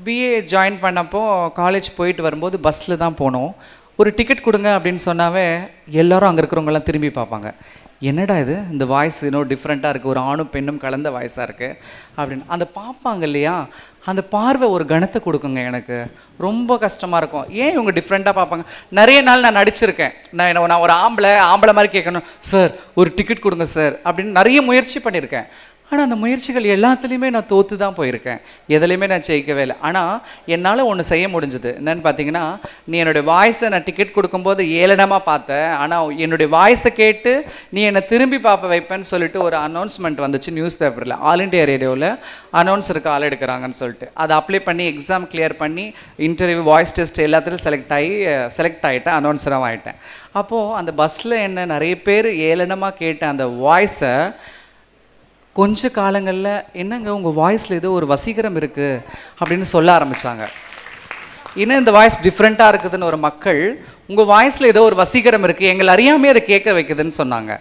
BA join பண்ணப்போ college போயிட்டு வரும்போது பஸ்ஸில் தான் போனோம். ஒரு டிக்கெட் கொடுங்க அப்படின்னு சொன்னாவே எல்லாரும் அங்கே இருக்கிறவங்கலாம் திரும்பி பார்ப்பாங்க. என்னடா இது, இந்த வாய்ஸ் இன்னும் டிஃப்ரெண்ட்டாக இருக்குது, ஒரு ஆணும் பெண்ணும் கலந்த வாய்ஸாக இருக்குது அப்படின்னு அந்த பார்ப்பாங்க இல்லையா, அந்த பார்வை ஒரு கணத்தை கொடுக்குங்க. எனக்கு ரொம்ப கஷ்டமாக இருக்கும். ஏன் இவங்க டிஃப்ரெண்ட்டாக பார்ப்பாங்க? நிறைய நாள் நான் நடிச்சிருக்கேன். நான் ஒரு ஆம்பளை மாதிரி கேட்கணும், சார் ஒரு டிக்கெட் கொடுங்க சார் அப்படின்னு நிறைய முயற்சி பண்ணியிருக்கேன். ஆனால் அந்த முயற்சிகள் எல்லாத்துலேயுமே நான் தோற்று தான் போயிருக்கேன். எதுலேயுமே நான் ஜெயிக்கவே இல்லை. ஆனால் என்னால் ஒன்று செய்ய முடிஞ்சது. என்னென்னு பார்த்தீங்கன்னா, நீ என்னுடைய வாய்ஸை நான் டிக்கெட் கொடுக்கும்போது ஏளனமாக பார்த்தேன், ஆனால் என்னுடைய வாய்ஸை கேட்டு நீ என்னை திரும்பி பார்ப்ப வைப்பேன்னு சொல்லிட்டு ஒரு அனௌன்ஸ்மெண்ட் வந்துச்சு நியூஸ் பேப்பரில். ஆல் இண்டியா ரேடியோவில் அனௌன்ஸருக்கு ஆள் எடுக்கிறாங்கன்னு சொல்லிட்டு அதை அப்ளை பண்ணி எக்ஸாம் கிளியர் பண்ணி இன்டர்வியூ வாய்ஸ் டெஸ்ட் எல்லாத்துலையும் செலக்ட் ஆகிட்டேன், அனௌன்ஸராக ஆகிட்டேன். அப்போது அந்த பஸ்ஸில் என்ன நிறைய பேர் ஏளனமாக கேட்ட அந்த வாய்ஸை கொஞ்ச காலங்களில் என்னங்க உங்கள் வாய்ஸில் ஏதோ ஒரு வசீகரம் இருக்குது அப்படின்னு சொல்ல ஆரம்பித்தாங்க. இன்னும் இந்த வாய்ஸ் டிஃப்ரெண்ட்டாக இருக்குதுன்னு ஒரு மக்கள், உங்கள் வாய்ஸில் ஏதோ ஒரு வசீகரம் இருக்குது, எங்களை அறியாமே அதை கேட்க வைக்குதுன்னு சொன்னாங்க.